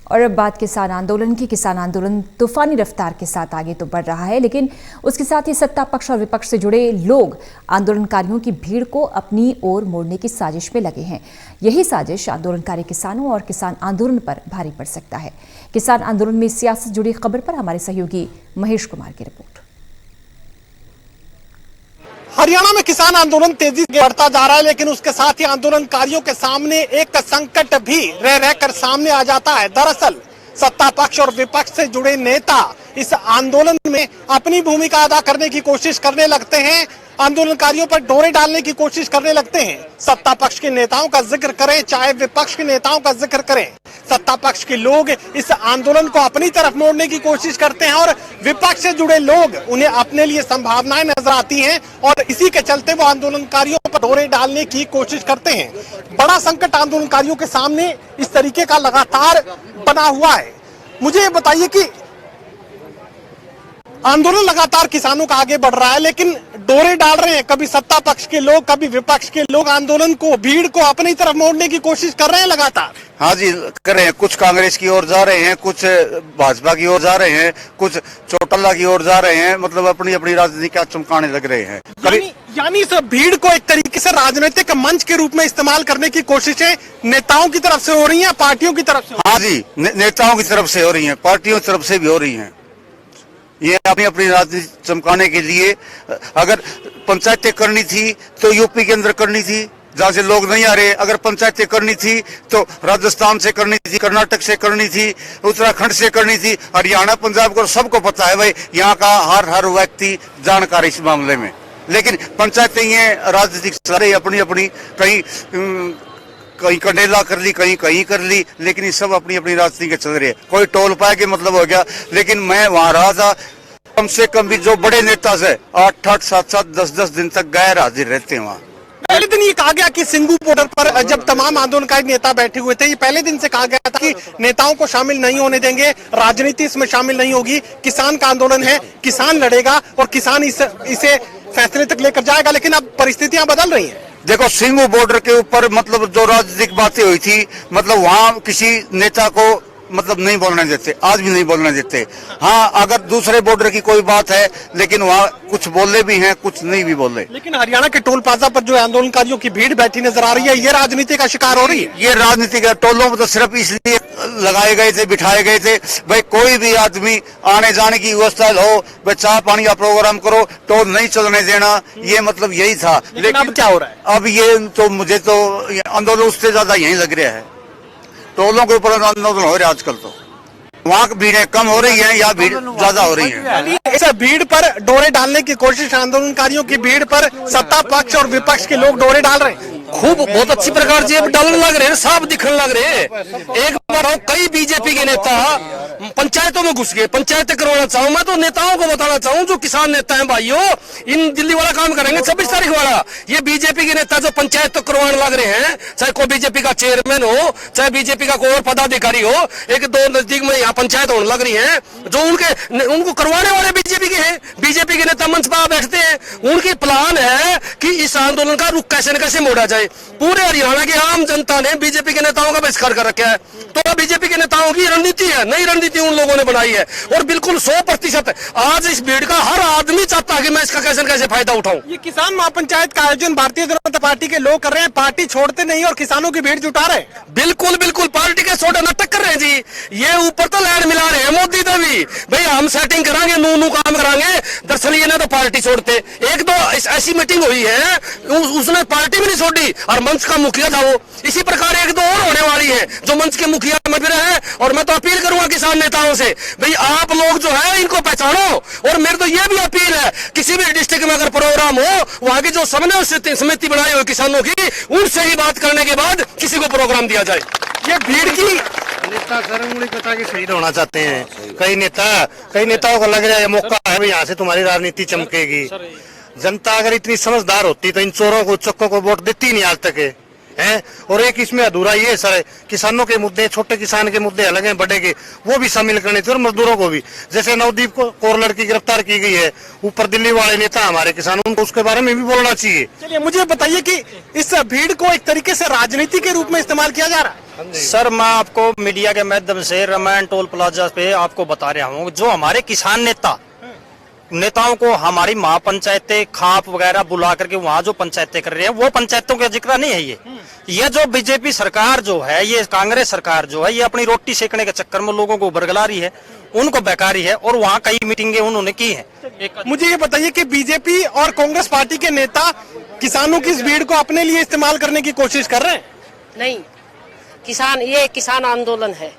और अब बात किसान आंदोलन की। किसान आंदोलन तूफानी रफ्तार के साथ आगे तो बढ़ रहा है, लेकिन उसके साथ ही सत्ता पक्ष और विपक्ष से जुड़े लोग आंदोलनकारियों की भीड़ को अपनी ओर मोड़ने की साजिश में लगे हैं। यही साजिश आंदोलनकारी किसानों और किसान आंदोलन पर भारी पड़ सकता है। किसान आंदोलन में सियासत जुड़ी खबर पर हमारे सहयोगी महेश कुमार की रिपोर्ट। हरियाणा में किसान आंदोलन तेजी से बढ़ता जा रहा है, लेकिन उसके साथ ही आंदोलनकारियों के सामने एक संकट भी रह रहकर सामने आ जाता है। दरअसल सत्ता पक्ष और विपक्ष से जुड़े नेता इस आंदोलन में अपनी भूमिका अदा करने की कोशिश करने लगते हैं, आंदोलनकारियों पर डोरे डालने की कोशिश करने लगते हैं। सत्ता पक्ष के नेताओं का जिक्र करें चाहे विपक्ष के नेताओं का जिक्र करें, सत्ता पक्ष के लोग इस आंदोलन को अपनी तरफ मोड़ने की कोशिश करते हैं और विपक्ष से जुड़े लोग उन्हें अपने लिए संभावनाएं नजर आती हैं और इसी के चलते वो आंदोलनकारियों पर डोरे डालने की कोशिश करते हैं। बड़ा संकट आंदोलनकारियों के सामने इस तरीके का लगातार बना हुआ है। मुझे ये बताइए कि आंदोलन लगातार किसानों का आगे बढ़ रहा है, लेकिन डोरे डाल रहे हैं कभी सत्ता पक्ष के लोग, कभी विपक्ष के लोग आंदोलन को, भीड़ को अपनी तरफ मोड़ने की कोशिश कर रहे हैं लगातार। हाँ जी, कर रहे हैं। कुछ कांग्रेस की ओर जा रहे हैं, कुछ भाजपा की ओर जा रहे हैं, कुछ चौटल्ला की ओर जा रहे हैं, मतलब अपनी अपनी राजनीति का चमकाने लग रहे हैं। यानी इस भीड़ को एक तरीके से राजनीतिक मंच के रूप में इस्तेमाल करने की कोशिशें नेताओं की तरफ से हो रही हैं, पार्टियों की तरफ से। हाँ जी, नेताओं की तरफ से हो रही हैं, पार्टियों की तरफ से भी हो रही हैं। ये अपनी अपनी राजनीति चमकाने के लिए, अगर पंचायतें करनी थी तो यूपी के अंदर करनी थी जहाँ से लोग नहीं आ रहे। अगर पंचायतें करनी थी तो राजस्थान से करनी थी, कर्नाटक से करनी थी, उत्तराखंड से करनी थी, हरियाणा पंजाब को सबको पता है भाई, यहाँ का हर व्यक्ति जानकार इस मामले में। लेकिन पंचायतें ये राजनीतिक सारे अपनी अपनी कहीं कंडेला कर ली, कहीं कहीं कर ली, लेकिन ये सब अपनी अपनी राजनीति के चल रहे हैं। कोई टोल पाए के मतलब हो गया। लेकिन मैं वहां रहा था, कम से कम भी जो बड़े नेता से 8-8, 7-7, 10-10 दिन तक गैर हाजिर रहते हैं वहाँ। पहले दिन ये कहा गया कि सिंगू बॉर्डर पर जब तमाम आंदोलनकारी नेता बैठे हुए थे, ये पहले दिन से कहा गया था कि नेताओं को शामिल नहीं होने देंगे, राजनीति इसमें शामिल नहीं होगी, किसान का आंदोलन है, किसान लड़ेगा और किसान इसे फैसले तक लेकर जाएगा। लेकिन अब परिस्थितियां बदल रही हैं। देखो, सिंगू बॉर्डर के ऊपर मतलब जो राजनीतिक बातें हुई थी, मतलब वहाँ किसी नेता को मतलब नहीं बोलने देते, आज भी नहीं बोलने देते। हाँ, अगर दूसरे बॉर्डर की कोई बात है, लेकिन वहाँ कुछ बोले भी हैं, कुछ नहीं भी बोले। लेकिन हरियाणा के टोल प्लाजा पर जो आंदोलनकारियों की भीड़ बैठी नजर आ रही है, ये राजनीति का शिकार हो रही है। ये राजनीति का टोलों में तो सिर्फ इसलिए लगाए गए थे, बिठाए गए थे भाई कोई भी आदमी आने जाने की व्यवस्था हो, भाई चाय पानी का प्रोग्राम करो, टोल नहीं चलने देना, ये मतलब यही था। लेकिन अब क्या हो रहा है? अब ये तो मुझे तो आंदोलन उससे ज्यादा यही लग रहा है। टोलों के ऊपर आंदोलन हो रहा है आजकल, तो वहाँ की भीड़ें कम हो रही हैं या भीड़ ज्यादा हो रही है। इस भीड़ पर डोरे डालने की कोशिश, आंदोलनकारियों की भीड़ पर सत्ता पक्ष और विपक्ष के लोग डोरे डाल रहे हैं। खूब बहुत अच्छी प्रकार से डालने लग रहे हैं, साफ दिखने लग रहे हैं। एक बार कई बीजेपी के नेता पंचायतों में घुस गए, पंचायतें करवाना चाहूँ। मैं तो नेताओं को बताना चाहूँ, जो किसान नेता हैं भाइयों, इन दिल्ली वाला काम करेंगे 26 तारीख वाला। ये बीजेपी के नेता जो पंचायत तो करवाने लग रहे हैं, चाहे कोई बीजेपी का चेयरमैन हो, चाहे बीजेपी का कोई और पदाधिकारी हो, एक दो नजदीक में यहाँ पंचायत होने लग रही है, जो उनको करवाने वाले बीजेपी के हैं। बीजेपी के नेता मंच पर बैठते हैं, उनकी प्लान है कि इस आंदोलन का रुख कैसे न कैसे मोड़ा जाए। पूरे हरियाणा की आम जनता ने बीजेपी के नेताओं का बहिष्कार कर रखा है। तो बीजेपी के नेताओं की रणनीति है, नई रणनीति उन लोगों ने बनाई है और बिल्कुल 100% आज इस भीड़ का हर आदमी चाहता है कि मैं इसका कैसे न कैसे फायदा उठाऊं। ये किसान महापंचायत का आयोजन भारतीय जनता पार्टी के लोग कर रहे हैं, पार्टी छोड़ते नहीं और किसानों की भीड़ जुटा रहे हैं। बिल्कुल बिल्कुल पार्टी के छोटे नाटक कर रहे हैं जी। ये ऊपर तो लैंड मिला रहे हैं मोदी तो भी, भाई हम सेटिंग करांगे, नू काम करांगे। दरअसल ये ना तो पार्टी छोड़ते। एक दो ऐसी मीटिंग हुई है, उसने पार्टी भी नहीं छोड़ी और मंच का मुखिया था वो। इसी प्रकार एक दो और होने वाली है जो मंच के मुखिया में भी रहे। और मैं तो अपील करूंगा किसान नेताओं से, भाई आप लोग जो है इनको पहचानो। और मेरी तो ये भी अपील है, किसी भी डिस्ट्रिक्ट में अगर प्रोग्राम हो, वहां की जो समन्वय समिति बनाई हुई किसानों की, उनसे ही बात करने के बाद किसी को प्रोग्राम दिया जाए। ये भीड़ की नेता सर उंगली कटा के शहीद होना चाहते हैं। कई नेताओं को लग रहा है मौका है भाई, यहाँ से तुम्हारी राजनीति चमकेगी। जनता अगर इतनी समझदार होती तो इन चोरों को, चक्कों को वोट देती नहीं आज तक है। और एक इसमें अधूरा ये सर, किसानों के मुद्दे, छोटे किसान के मुद्दे अलग हैं, बड़े के वो भी शामिल करने चाहिए और मजदूरों को भी। जैसे नवदीप कौर लड़की गिरफ्तार की गई है, ऊपर दिल्ली वाले नेता हमारे किसान, उनको उसके बारे में भी बोलना चाहिए। चलिए मुझे बताइए कि इस भीड़ को एक तरीके से राजनीति के रूप में इस्तेमाल किया जा रहा है। सर मैं आपको मीडिया के माध्यम से रामायण टोल प्लाजा पे आपको बता रहा हूँ, जो हमारे किसान नेताओं को हमारी महापंचायतें खाप वगैरह बुला करके वहाँ जो पंचायतें कर रहे हैं, वो पंचायतों का जिक्र नहीं है। ये जो बीजेपी सरकार जो है, ये कांग्रेस सरकार जो है, ये अपनी रोटी सेकने के चक्कर में लोगों को बरगला रही है, उनको बेकारी है, और वहाँ कई मीटिंगें उन्होंने की है। मुझे ये बताइए कि बीजेपी और कांग्रेस पार्टी के नेता किसानों की इस भीड़ को अपने लिए इस्तेमाल करने की कोशिश कर रहे हैं? नहीं, ये किसान आंदोलन है,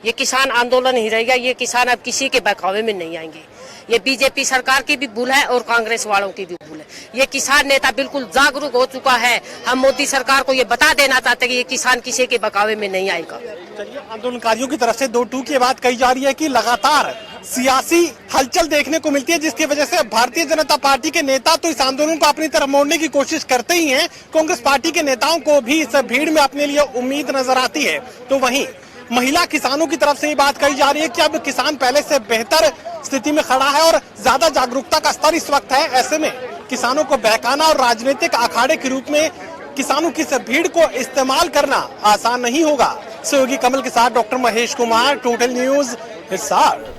ये किसान आंदोलन ही रहेगा। ये किसान अब किसी के बहकावे में नहीं आएंगे। ये बीजेपी सरकार की भी भूल है और कांग्रेस वालों की भी भूल है। ये किसान नेता बिल्कुल जागरूक हो चुका है। हम मोदी सरकार को ये बता देना चाहते हैं कि ये किसान किसी के बहकावे में नहीं आएगा। चलिए, आंदोलनकारियों की तरफ से 2-2 की बात कही जा रही है कि लगातार सियासी हलचल देखने को मिलती है, जिसकी वजह से भारतीय जनता पार्टी के नेता तो इस आंदोलन को अपनी तरफ मोड़ने की कोशिश करते ही हैं। कांग्रेस पार्टी के नेताओं को भी इस भीड़ में अपने लिए उम्मीद नजर आती है। तो वहीं महिला किसानों की तरफ से ये बात कही जा रही है कि अब किसान पहले से बेहतर स्थिति में खड़ा है और ज्यादा जागरूकता का स्तर इस वक्त है। ऐसे में किसानों को बहकाना और राजनीतिक अखाड़े के रूप में किसानों की इस भीड़ को इस्तेमाल करना आसान नहीं होगा। सहयोगी कमल के साथ doctor Mahesh Kumar, total news, Hisar.